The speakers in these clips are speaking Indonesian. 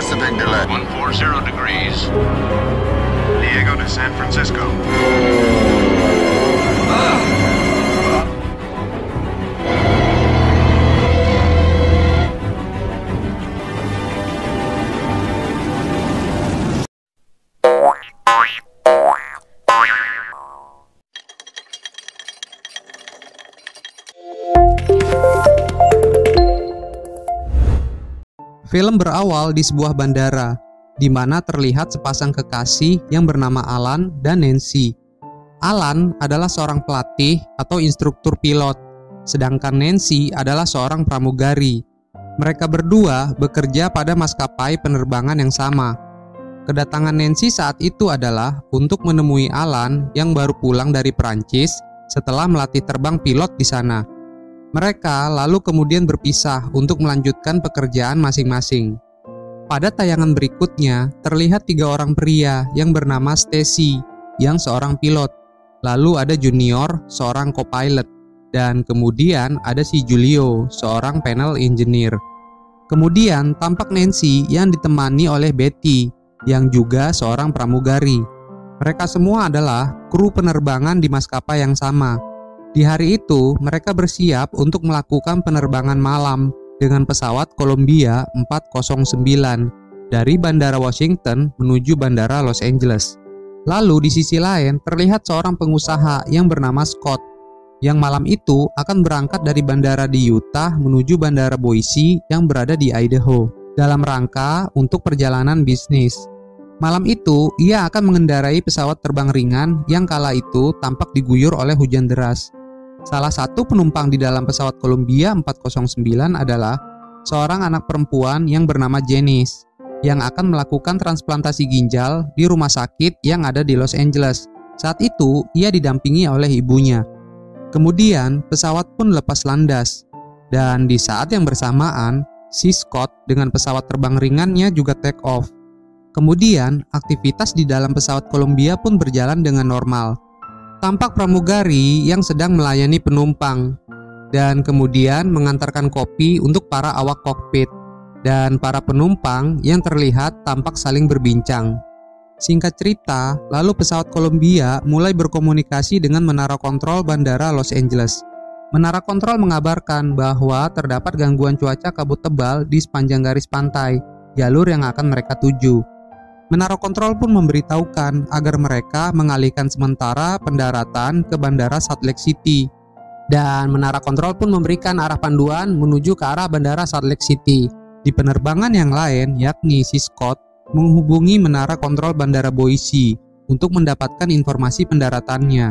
What's the big delay? 140 degrees. Diego to San Francisco. Film berawal di sebuah bandara, di mana terlihat sepasang kekasih yang bernama Alan dan Nancy. Alan adalah seorang pelatih atau instruktur pilot, sedangkan Nancy adalah seorang pramugari. Mereka berdua bekerja pada maskapai penerbangan yang sama. Kedatangan Nancy saat itu adalah untuk menemui Alan yang baru pulang dari Perancis setelah melatih terbang pilot di sana. Mereka lalu kemudian berpisah untuk melanjutkan pekerjaan masing-masing. Pada tayangan berikutnya, terlihat 3 orang pria yang bernama Stacy, yang seorang pilot. Lalu ada Junior, seorang co-pilot. Dan kemudian ada si Julio, seorang panel engineer. Kemudian tampak Nancy yang ditemani oleh Betty, yang juga seorang pramugari. Mereka semua adalah kru penerbangan di maskapai yang sama. Di hari itu, mereka bersiap untuk melakukan penerbangan malam dengan pesawat Columbia 409 dari Bandara Washington menuju Bandara Los Angeles. Lalu di sisi lain terlihat seorang pengusaha yang bernama Scott, yang malam itu akan berangkat dari bandara di Utah menuju Bandara Boise yang berada di Idaho, dalam rangka untuk perjalanan bisnis. Malam itu, ia akan mengendarai pesawat terbang ringan yang kala itu tampak diguyur oleh hujan deras. Salah satu penumpang di dalam pesawat Columbia 409 adalah seorang anak perempuan yang bernama Janice, yang akan melakukan transplantasi ginjal di rumah sakit yang ada di Los Angeles. Saat itu, ia didampingi oleh ibunya. Kemudian, pesawat pun lepas landas. Dan di saat yang bersamaan, si Scott dengan pesawat terbang ringannya juga take off. Kemudian, aktivitas di dalam pesawat Columbia pun berjalan dengan normal. Tampak pramugari yang sedang melayani penumpang dan kemudian mengantarkan kopi untuk para awak kokpit, dan para penumpang yang terlihat tampak saling berbincang. Singkat cerita, lalu pesawat Columbia mulai berkomunikasi dengan menara kontrol Bandara Los Angeles. Menara kontrol mengabarkan bahwa terdapat gangguan cuaca kabut tebal di sepanjang garis pantai, jalur yang akan mereka tuju. Menara kontrol pun memberitahukan agar mereka mengalihkan sementara pendaratan ke Bandara Salt Lake City. Dan menara kontrol pun memberikan arah panduan menuju ke arah Bandara Salt Lake City. Di penerbangan yang lain, yakni si Scott menghubungi menara kontrol Bandara Boise untuk mendapatkan informasi pendaratannya.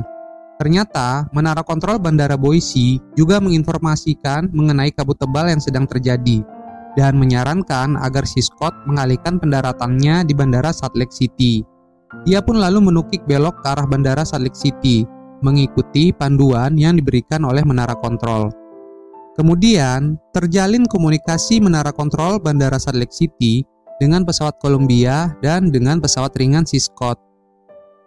Ternyata, menara kontrol Bandara Boise juga menginformasikan mengenai kabut tebal yang sedang terjadi, dan menyarankan agar si Scott mengalihkan pendaratannya di Bandara Salt Lake City. Ia pun lalu menukik belok ke arah Bandara Salt Lake City, mengikuti panduan yang diberikan oleh menara kontrol. Kemudian, terjalin komunikasi menara kontrol Bandara Salt Lake City dengan pesawat Columbia dan dengan pesawat ringan si Scott.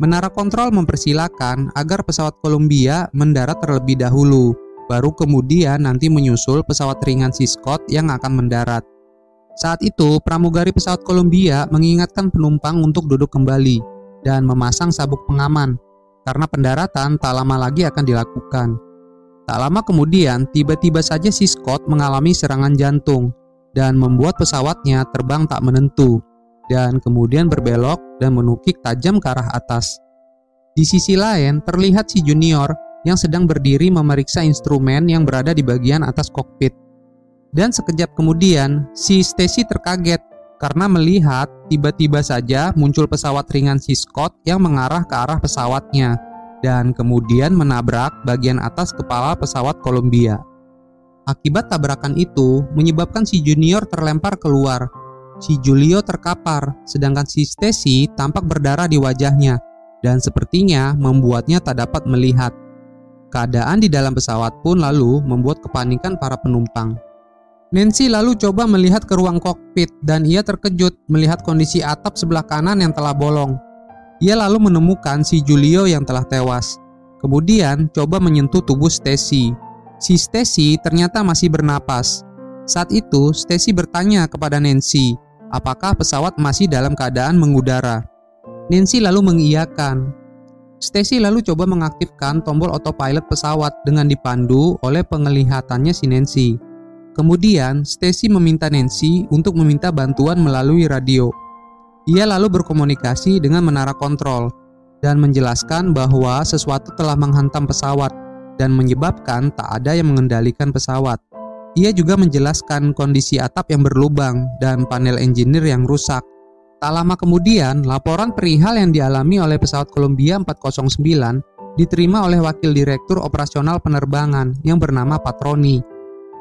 Menara kontrol mempersilahkan agar pesawat Columbia mendarat terlebih dahulu, baru kemudian nanti menyusul pesawat ringan si Scott yang akan mendarat. Saat itu, pramugari pesawat Columbia mengingatkan penumpang untuk duduk kembali dan memasang sabuk pengaman, karena pendaratan tak lama lagi akan dilakukan. Tak lama kemudian, tiba-tiba saja si Scott mengalami serangan jantung dan membuat pesawatnya terbang tak menentu, dan kemudian berbelok dan menukik tajam ke arah atas. Di sisi lain, terlihat si Junior yang sedang berdiri memeriksa instrumen yang berada di bagian atas kokpit. Dan sekejap kemudian, si Stacy terkaget karena melihat tiba-tiba saja muncul pesawat ringan si Scott yang mengarah ke arah pesawatnya dan kemudian menabrak bagian atas kepala pesawat Columbia. Akibat tabrakan itu menyebabkan si Junior terlempar keluar. Si Julio terkapar, sedangkan si Stacy tampak berdarah di wajahnya dan sepertinya membuatnya tak dapat melihat. Keadaan di dalam pesawat pun lalu membuat kepanikan para penumpang. Nancy lalu coba melihat ke ruang kokpit dan ia terkejut melihat kondisi atap sebelah kanan yang telah bolong. Ia lalu menemukan si Julio yang telah tewas. Kemudian coba menyentuh tubuh Stacy. Si Stacy ternyata masih bernapas. Saat itu Stacy bertanya kepada Nancy apakah pesawat masih dalam keadaan mengudara. Nancy lalu mengiyakan. Stacy lalu coba mengaktifkan tombol autopilot pesawat dengan dipandu oleh penglihatannya si Nancy. Kemudian, Stacy meminta Nancy untuk meminta bantuan melalui radio. Ia lalu berkomunikasi dengan menara kontrol dan menjelaskan bahwa sesuatu telah menghantam pesawat dan menyebabkan tak ada yang mengendalikan pesawat. Ia juga menjelaskan kondisi atap yang berlubang dan panel engineer yang rusak. Tak lama kemudian, laporan perihal yang dialami oleh pesawat Columbia 409 diterima oleh Wakil Direktur Operasional Penerbangan yang bernama Patroni.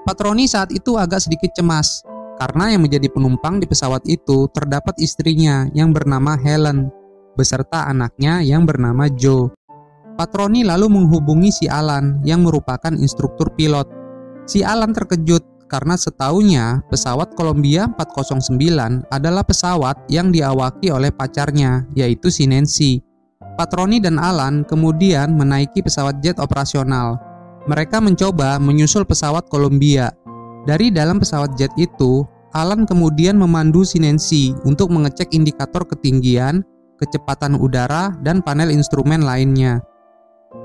Patroni saat itu agak sedikit cemas karena yang menjadi penumpang di pesawat itu terdapat istrinya yang bernama Helen beserta anaknya yang bernama Joe. Patroni lalu menghubungi si Alan yang merupakan instruktur pilot. Si Alan terkejut karena setaunya pesawat Columbia 409 adalah pesawat yang diawaki oleh pacarnya, yaitu si Nancy. Patroni dan Alan kemudian menaiki pesawat jet operasional. Mereka mencoba menyusul pesawat Columbia. Dari dalam pesawat jet itu, Alan kemudian memandu si Nancy untuk mengecek indikator ketinggian, kecepatan udara, dan panel instrumen lainnya.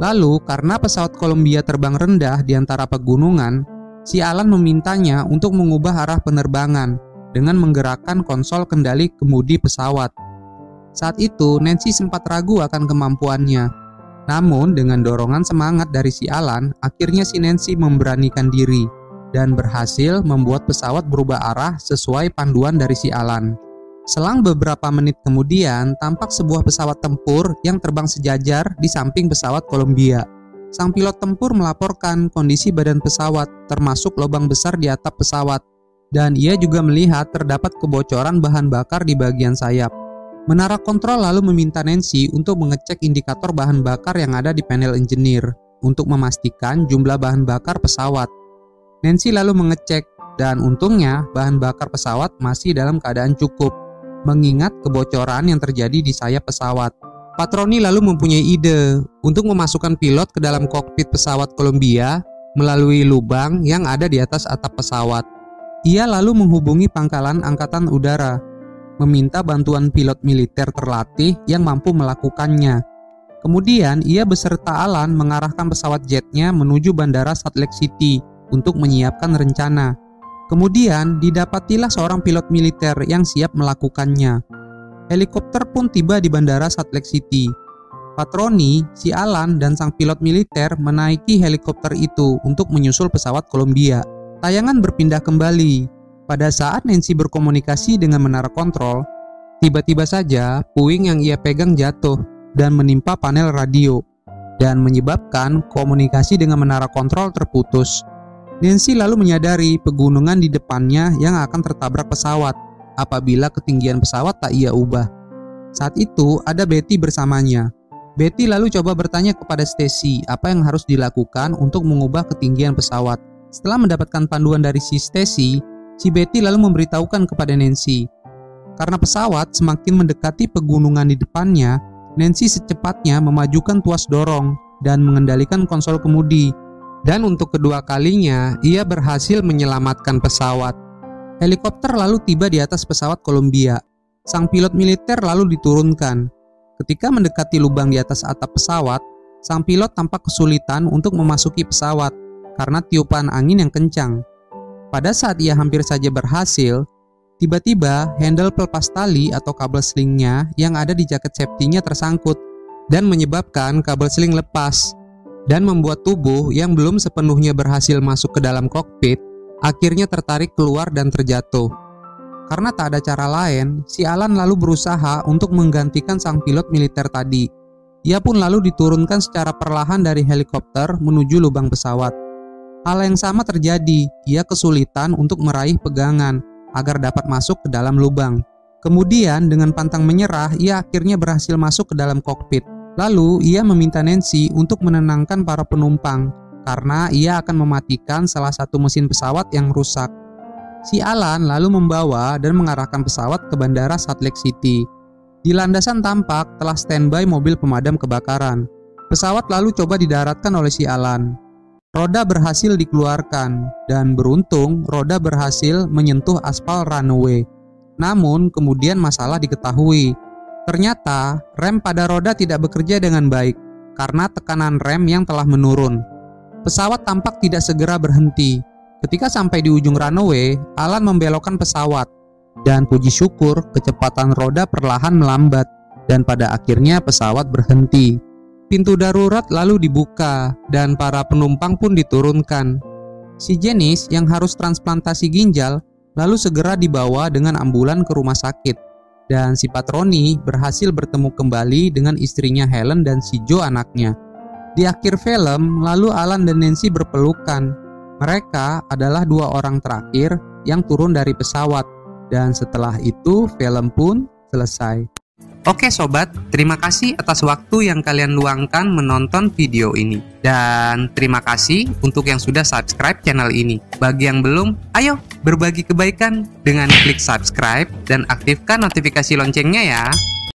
Lalu, karena pesawat Columbia terbang rendah di antara pegunungan, si Alan memintanya untuk mengubah arah penerbangan dengan menggerakkan konsol kendali kemudi pesawat. Saat itu, Nancy sempat ragu akan kemampuannya. Namun, dengan dorongan semangat dari si Alan, akhirnya si Nancy memberanikan diri dan berhasil membuat pesawat berubah arah sesuai panduan dari si Alan. Selang beberapa menit kemudian, tampak sebuah pesawat tempur yang terbang sejajar di samping pesawat Columbia. Sang pilot tempur melaporkan kondisi badan pesawat, termasuk lubang besar di atap pesawat, dan ia juga melihat terdapat kebocoran bahan bakar di bagian sayap. Menara kontrol lalu meminta Nancy untuk mengecek indikator bahan bakar yang ada di panel engineer untuk memastikan jumlah bahan bakar pesawat. Nancy lalu mengecek, dan untungnya bahan bakar pesawat masih dalam keadaan cukup, mengingat kebocoran yang terjadi di sayap pesawat. Patroni lalu mempunyai ide untuk memasukkan pilot ke dalam kokpit pesawat Columbia melalui lubang yang ada di atas atap pesawat. Ia lalu menghubungi Pangkalan Angkatan Udara, meminta bantuan pilot militer terlatih yang mampu melakukannya. Kemudian ia beserta Alan mengarahkan pesawat jetnya menuju Bandara Salt Lake City untuk menyiapkan rencana. Kemudian didapatilah seorang pilot militer yang siap melakukannya. Helikopter pun tiba di Bandara Salt Lake City. Patroni, si Alan, dan sang pilot militer menaiki helikopter itu untuk menyusul pesawat Columbia. Tayangan berpindah kembali. Pada saat Nancy berkomunikasi dengan menara kontrol, tiba-tiba saja puing yang ia pegang jatuh dan menimpa panel radio dan menyebabkan komunikasi dengan menara kontrol terputus. Nancy lalu menyadari pegunungan di depannya yang akan tertabrak pesawat apabila ketinggian pesawat tak ia ubah. Saat itu ada Betty bersamanya. Betty lalu coba bertanya kepada Stacy apa yang harus dilakukan untuk mengubah ketinggian pesawat. Setelah mendapatkan panduan dari si Stacy, si Betty lalu memberitahukan kepada Nancy. Karena pesawat semakin mendekati pegunungan di depannya, Nancy secepatnya memajukan tuas dorong dan mengendalikan konsol kemudi. Dan untuk kedua kalinya, ia berhasil menyelamatkan pesawat. Helikopter lalu tiba di atas pesawat Columbia. Sang pilot militer lalu diturunkan. Ketika mendekati lubang di atas atap pesawat, sang pilot tampak kesulitan untuk memasuki pesawat karena tiupan angin yang kencang. Pada saat ia hampir saja berhasil, tiba-tiba handle pelepas tali atau kabel selingnya yang ada di jaket safety-nya tersangkut dan menyebabkan kabel seling lepas dan membuat tubuh yang belum sepenuhnya berhasil masuk ke dalam kokpit akhirnya tertarik keluar dan terjatuh. Karena tak ada cara lain, si Alan lalu berusaha untuk menggantikan sang pilot militer tadi. Ia pun lalu diturunkan secara perlahan dari helikopter menuju lubang pesawat. Hal yang sama terjadi, ia kesulitan untuk meraih pegangan agar dapat masuk ke dalam lubang. Kemudian dengan pantang menyerah, ia akhirnya berhasil masuk ke dalam kokpit. Lalu ia meminta Nancy untuk menenangkan para penumpang karena ia akan mematikan salah satu mesin pesawat yang rusak. Si Alan lalu membawa dan mengarahkan pesawat ke Bandara Salt Lake City. Di landasan tampak telah standby mobil pemadam kebakaran. Pesawat lalu coba didaratkan oleh si Alan. Roda berhasil dikeluarkan dan beruntung roda berhasil menyentuh aspal runway. Namun kemudian masalah diketahui. Ternyata rem pada roda tidak bekerja dengan baik karena tekanan rem yang telah menurun. Pesawat tampak tidak segera berhenti. Ketika sampai di ujung runway, Alan membelokkan pesawat. Dan puji syukur kecepatan roda perlahan melambat dan pada akhirnya pesawat berhenti. Pintu darurat lalu dibuka dan para penumpang pun diturunkan. Si Janice yang harus transplantasi ginjal lalu segera dibawa dengan ambulan ke rumah sakit. Dan si Patroni berhasil bertemu kembali dengan istrinya Helen dan si Joe anaknya. Di akhir film, lalu Alan dan Nancy berpelukan. Mereka adalah dua orang terakhir yang turun dari pesawat. Dan setelah itu, film pun selesai. Oke sobat, terima kasih atas waktu yang kalian luangkan menonton video ini. Dan terima kasih untuk yang sudah subscribe channel ini. Bagi yang belum, ayo berbagi kebaikan dengan klik subscribe dan aktifkan notifikasi loncengnya ya.